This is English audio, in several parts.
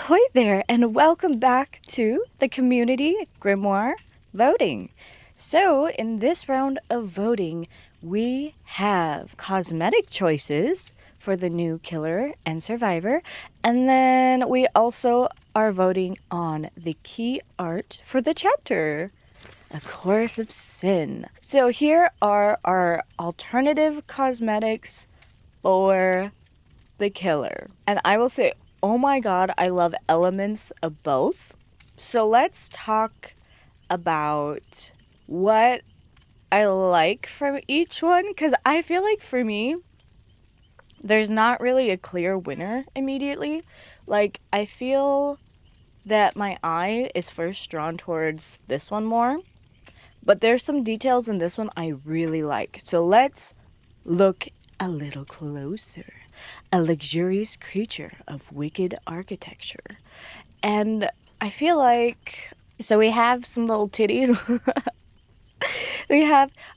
Ahoy there, and welcome back to the community grimoire voting. So, in this round of voting, we have cosmetic choices for the new killer and survivor, and then we also are voting on the key art for the chapter. A Chorus of Sin. So here are our alternative cosmetics for the killer. And I will say, oh my god, I love elements of both. So let's talk about what I like from each one, because I feel like for me, there's not really a clear winner immediately. Like, I feel that my eye is first drawn towards this one more, but there's some details in this one I really like. So let's look a little closer. A luxurious creature of wicked architecture. And I feel like, so we have some little titties.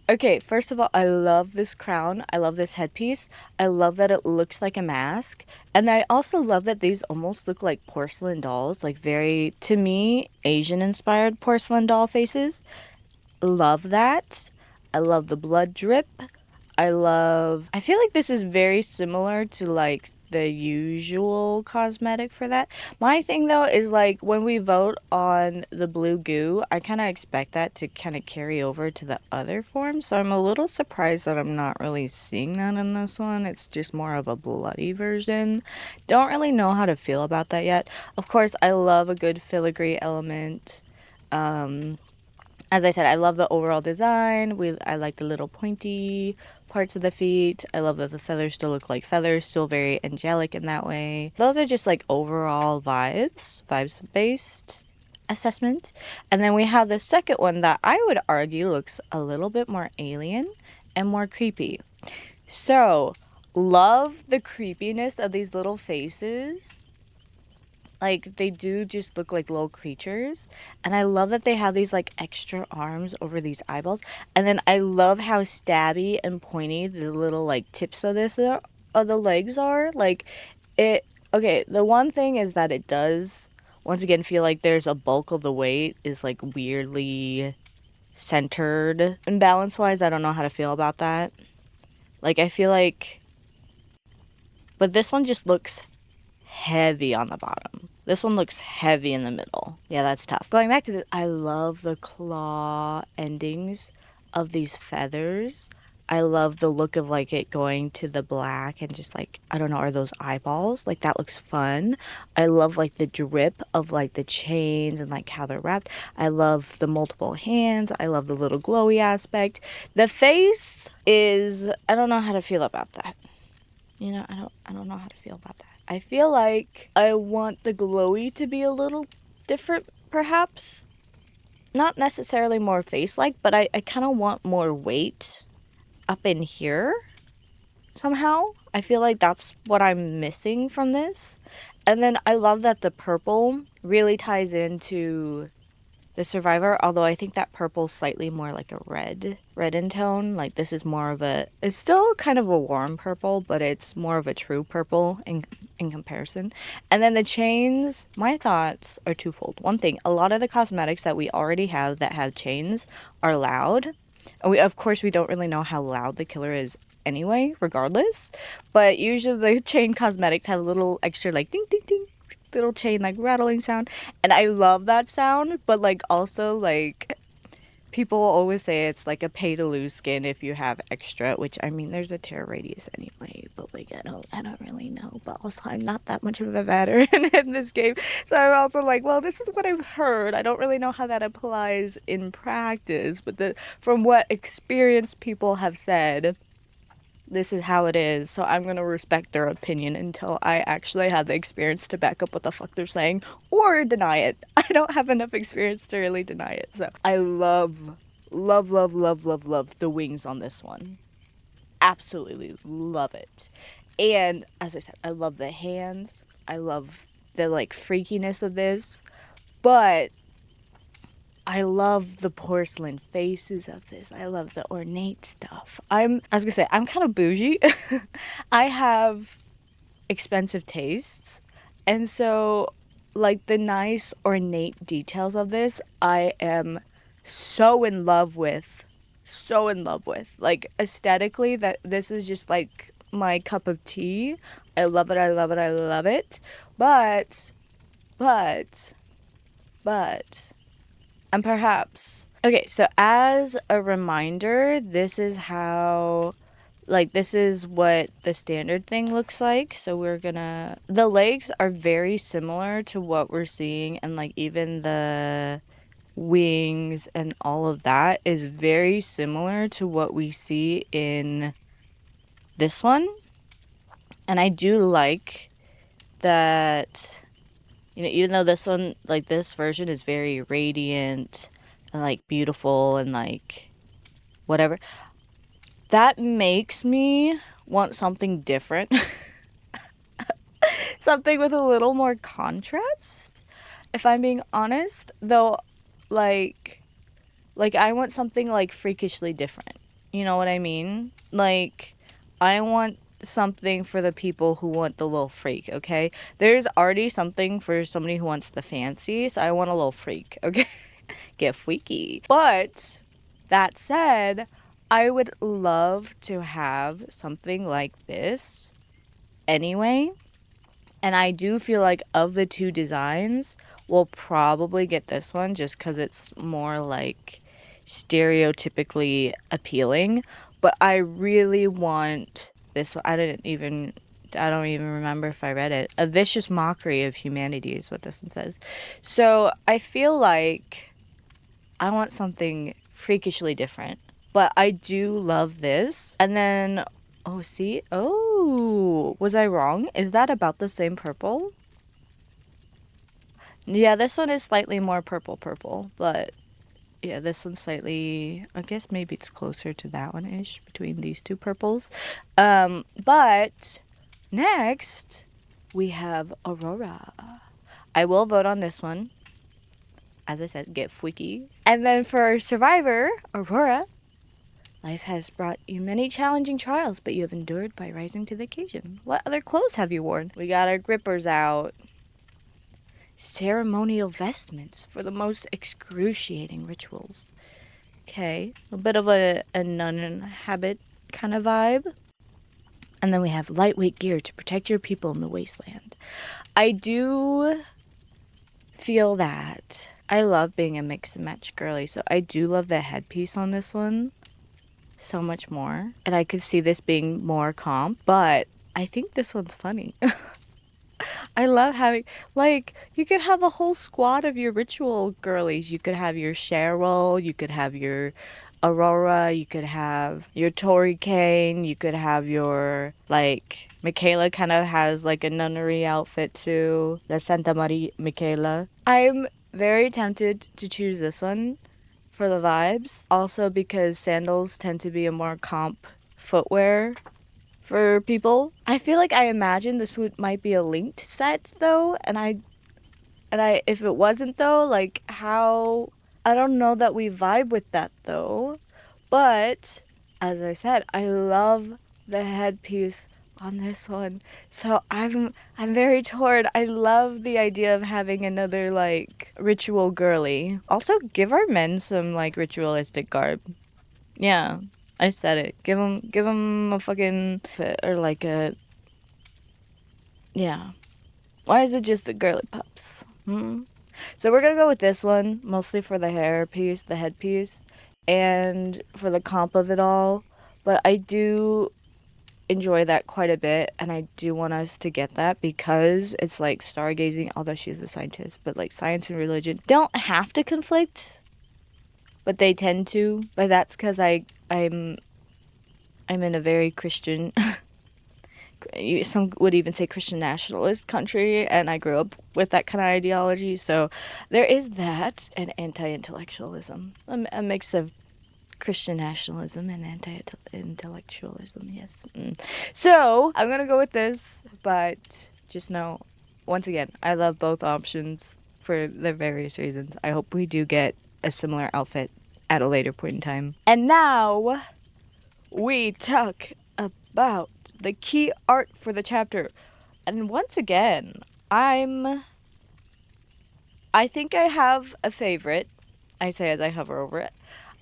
Okay, first of all, I love this crown. I love this headpiece. I love that it looks like a mask. And I also love that these almost look like porcelain dolls, like very, to me, Asian inspired porcelain doll faces. Love that. I love the blood drip. I feel like this is very similar to like the usual cosmetic for that. My thing though is like when we vote on the blue goo, I kind of expect that to kind of carry over to the other form. So I'm a little surprised that I'm not really seeing that in this one. It's just more of a bloody version. Don't really know how to feel about that yet. Of course, I love a good filigree element. As I said, I love the overall design. I like the little pointy parts of the feet. I love that the feathers still look like feathers, still very angelic in that way. Those are just like overall vibes based assessment. And then we have the second one that I would argue looks a little bit more alien and more creepy. So, love the creepiness of these little faces. Like, they do just look like little creatures. And I love that they have these, like, extra arms over these eyeballs. And then I love how stabby and pointy the little, like, tips of the legs are. Like, okay, the one thing is that it does, once again, feel like there's a bulk of the weight is, like, weirdly centered. And balance-wise, I don't know how to feel about that. Like, I feel like... But this one just looks heavy on the bottom. This one looks heavy in the middle. Yeah, that's tough. Going back to this, I love the claw endings of these feathers. I love the look of like it going to the black and just like, I don't know, are those eyeballs? Like that looks fun. I love like the drip of like the chains and like how they're wrapped. I love the multiple hands. I love the little glowy aspect. The face is, I don't know how to feel about that. You know, I don't know how to feel about that. I feel like I want the glowy to be a little different, perhaps. Not necessarily more face-like, but I kind of want more weight up in here somehow. I feel like that's what I'm missing from this. And then I love that the purple really ties into the survivor, although I think that purple's slightly more like a red in tone. Like this is more of it's still kind of a warm purple, but it's more of a true purple in comparison. And then the chains, my thoughts are twofold. One thing, a lot of the cosmetics that we already have that have chains are loud. And of course, we don't really know how loud the killer is anyway, regardless. But usually the chain cosmetics have a little extra like ding ding ding little chain like rattling sound, and I love that sound. But like also like people always say it's like a pay to lose skin if you have extra, which I mean there's a tear radius anyway, but like I don't really know. But also I'm not that much of a veteran in this game, so I'm also like, well, this is what I've heard. I don't really know how that applies in practice, but from what experienced people have said, this is how it is, so I'm gonna respect their opinion until I actually have the experience to back up what the fuck they're saying or deny it. I don't have enough experience to really deny it. So I love the wings on this one. Absolutely love it. And as I said, I love the hands. I love the like freakiness of this, but I love the porcelain faces of this. I love the ornate stuff. I was gonna say, I'm kind of bougie. I have expensive tastes. And so like the nice ornate details of this, I am so in love with. So in love with. Like aesthetically, that this is just like my cup of tea. I love it, I love it, I love it. But, but, but, and perhaps. Okay, so as a reminder, this is how, like, this is what the standard thing looks like. So the legs are very similar to what we're seeing, and like even the wings and all of that is very similar to what we see in this one. And I do like that, even though this one, like this version is very radiant and like beautiful and like whatever, that makes me want something different. Something with a little more contrast, if I'm being honest. Though, like, I want something like freakishly different. You know what I mean? Like, I want something for the people who want the little freak, okay? There's already something for somebody who wants the fancy, so I want a little freak, okay? Get freaky. But that said, I would love to have something like this anyway. And I do feel like of the two designs, we'll probably get this one just because it's more like stereotypically appealing. But I really want this one. I don't even remember if I read it. A vicious mockery of humanity is what this one says. So I feel like I want something freakishly different. But I do love this. And then, oh, see? Oh, was I wrong? Is that about the same purple? Yeah, this one is slightly more purple, but yeah, this one's slightly, I guess maybe it's closer to that one-ish between these two purples. But next we have Aurora. I will vote on this one. As I said, get freaky. And then for Survivor, Aurora. Life has brought you many challenging trials, but you have endured by rising to the occasion. What other clothes have you worn? We got our grippers out. Ceremonial vestments for the most excruciating rituals. Okay, a bit of a nun habit kind of vibe. And then we have lightweight gear to protect your people in the wasteland. I do feel that I love being a mix and match girly, so I do love the headpiece on this one so much more. And I could see this being more comp, but I think this one's funny. I love having, like, you could have a whole squad of your ritual girlies. You could have your Cheryl, you could have your Aurora, you could have your Tori Kane, you could have your, like, Michaela kind of has, like, a nunnery outfit too. The Santa Maria Michaela. I'm very tempted to choose this one for the vibes. Also because sandals tend to be a more comp footwear for people. I feel like I imagine this might be a linked set though, and I if it wasn't though, like how, I don't know that we vibe with that though. But as I said, I love the headpiece on this one. So I'm very torn. I love the idea of having another like ritual girly. Also give our men some like ritualistic garb. Yeah. I said it. Give them a fucking fit or like a, yeah. Why is it just the girly pups? So we're gonna go with this one mostly for the hair piece, the headpiece, and for the comp of it all. But I do enjoy that quite a bit, and I do want us to get that because it's like stargazing, although she's a scientist, but like science and religion don't have to conflict, but they tend to. But that's because I'm in a very Christian, some would even say Christian nationalist country, and I grew up with that kind of ideology. So there is that, and anti-intellectualism, a mix of Christian nationalism and anti-intellectualism, yes. So I'm gonna go with this, but just know, once again, I love both options for the various reasons. I hope we do get a similar outfit at a later point in time. And now we talk about the key art for the chapter. And once again, I'm I think I have a favorite. I say as I hover over it.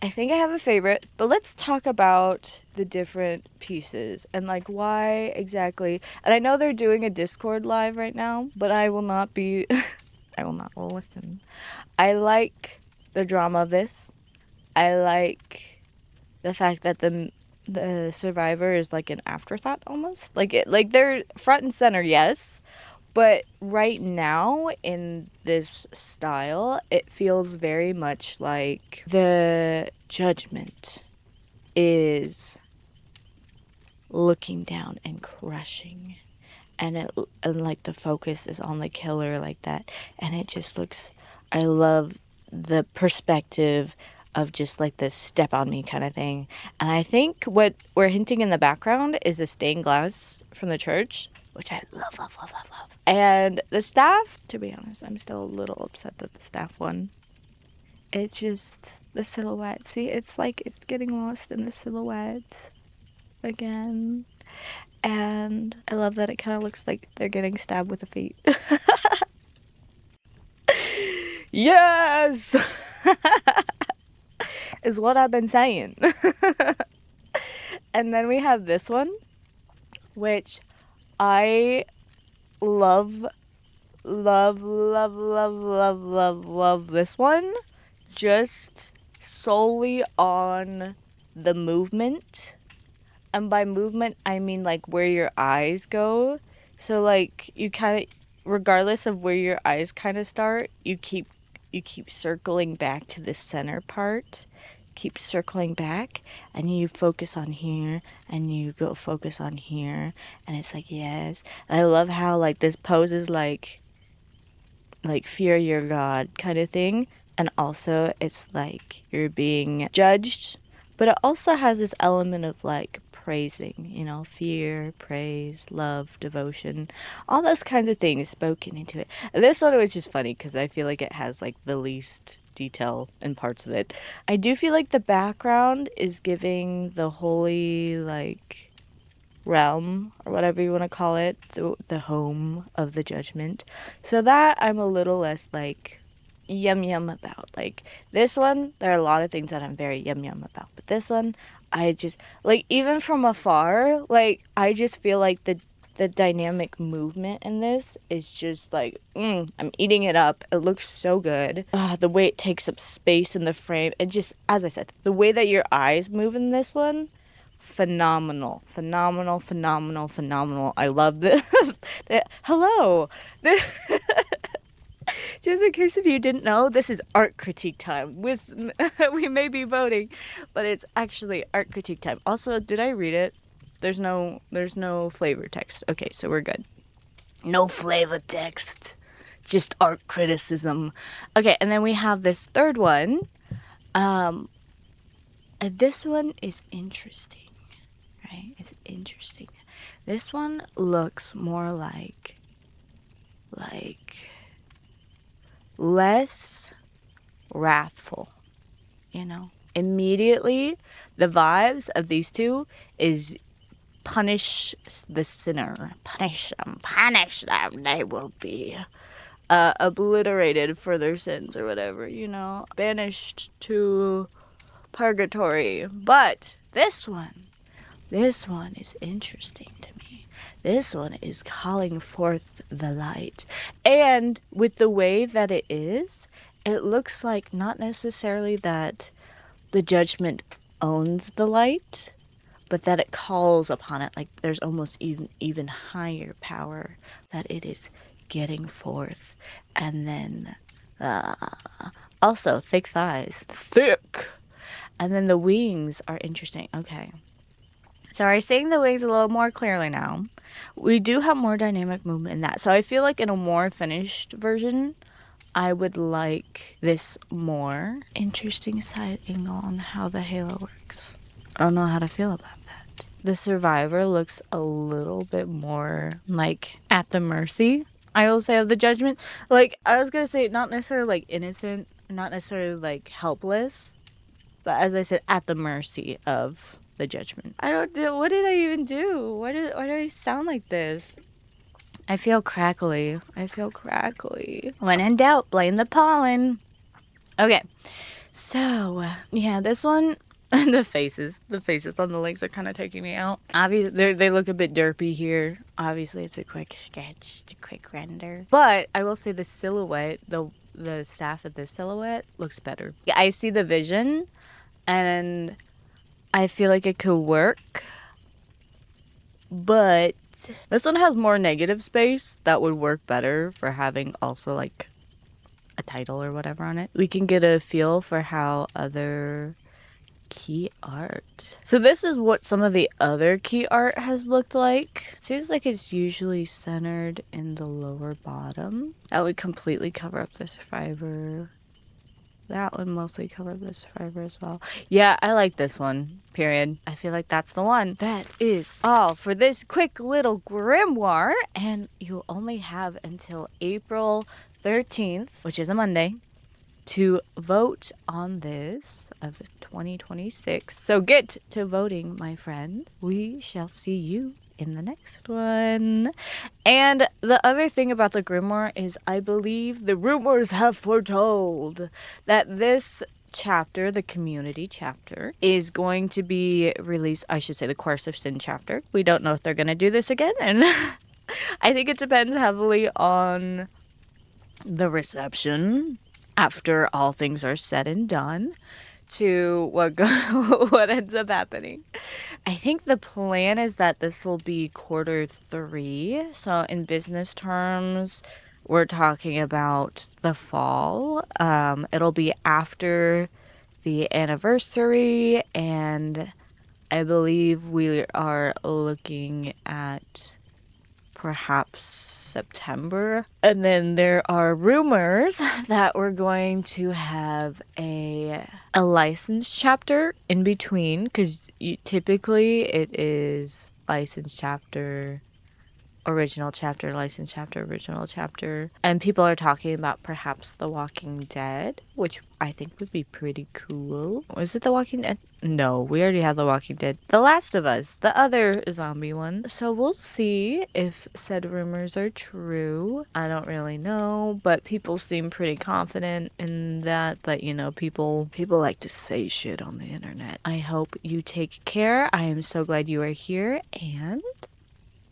I think I have a favorite, but let's talk about the different pieces and like why exactly. And I know they're doing a Discord live right now, but I will not be I will not listen. I like the drama of this. I like the fact that the survivor is like an afterthought almost. Like they're front and center, yes, but right now in this style, it feels very much like the judgment is looking down and crushing. And like the focus is on the killer like that, and it just looks, I love the perspective of just like this step on me kind of thing. And I think what we're hinting in the background is a stained glass from the church, which I love, love, love, love, love. And the staff, to be honest, I'm still a little upset that the staff won. It's just the silhouette. See, it's like it's getting lost in the silhouette again. And I love that it kind of looks like they're getting stabbed with the feet. Yes! Is what I've been saying. And then we have this one, which I love, love, love, love, love, love, love this one. Just solely on the movement. And by movement, I mean like where your eyes go. So like you kind of, regardless of where your eyes kind of start, you keep circling back to the center part. Keep circling back, and you focus on here, and you go focus on here, and it's like yes. And I love how like this pose is like fear your God kind of thing. And also it's like you're being judged, but it also has this element of like praising, fear, praise, love, devotion, all those kinds of things spoken into it. And this one was just funny because I feel like it has like the least detail in parts of it. I do feel like the background is giving the holy like realm or whatever you want to call it, the home of the judgment. So that I'm a little less like yum yum about. Like this one, there are a lot of things that I'm very yum yum about, but this one, I just like even from afar, like I just feel like the dynamic movement in this is just like I'm eating it up. It looks so good. The way it takes up space in the frame, and just as I said, the way that your eyes move in this one, phenomenal, phenomenal, phenomenal, phenomenal. I love the, hello. Just in case if you didn't know, this is art critique time. We may be voting, but it's actually art critique time. Also, did I read it? There's no flavor text. Okay, so we're good. No flavor text. Just art criticism. Okay, and then we have this third one. And this one is interesting, right? It's interesting. This one looks more like less wrathful, Immediately, the vibes of these two is punish the sinner, punish them, they will be obliterated for their sins or whatever, banished to purgatory. But this one is interesting to me. This one is calling forth the light. And with the way that it looks like not necessarily that the judgment owns the light, but that it calls upon it. Like there's almost even higher power that it is getting forth. And then also thick thighs. Thick. And then the wings are interesting. Okay. So I'm seeing the wings a little more clearly now. We do have more dynamic movement in that. So I feel like in a more finished version, I would like this more. Interesting side angle on how the halo works. I don't know how to feel about that. The survivor looks a little bit more like at the mercy, I will say, of the judgment. Like, I was gonna say not necessarily like innocent, not necessarily like helpless, but as I said, at the mercy of the judgment. What did I even do? Why do I sound like this? I feel crackly. I feel crackly. When in doubt, blame the pollen. Okay. So, yeah, this one, the faces on the legs are kind of taking me out. Obviously, they look a bit derpy here. Obviously, it's a quick sketch, it's a quick render. But I will say the silhouette, the staff of this silhouette looks better. I see the vision, and I feel like it could work. But this one has more negative space that would work better for having also like a title or whatever on it. We can get a feel for how other key art. So this is what some of the other key art has looked like. Seems like it's usually centered in the lower bottom. That would completely cover up this fiber. That would mostly cover this fiber as well. Yeah, I like this one, period. I feel like that's the one. That is all for this quick little grimoire. And you only have until April 13th, which is a Monday, to vote on this of 2026. So get to voting, my friend. We shall see you in the next one. And the other thing about the grimoire is I believe the rumors have foretold that this chapter, the community chapter, is going to be released. I should say the Course of Sin chapter. We don't know if they're going to do this again, and I think it depends heavily on the reception after all things are said and done to what ends up happening. I think the plan is that this will be Q3. So in business terms, we're talking about the fall. It'll be after the anniversary, and I believe we are looking at perhaps September. And then there are rumors that we're going to have a licensed chapter in between, because typically it is licensed chapter, original chapter, licensed chapter, original chapter. And people are talking about perhaps The Walking Dead, which I think would be pretty cool. Was it The Walking Dead? No, we already have The Walking Dead. The Last of Us, the other zombie one. So we'll see if said rumors are true. I don't really know, but people seem pretty confident in that. But you know, people like to say shit on the internet. I hope you take care. I am so glad you are here, and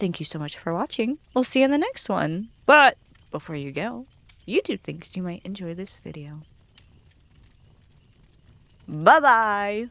thank you so much for watching. We'll see you in the next one. But before you go, YouTube thinks you might enjoy this video. Bye-bye!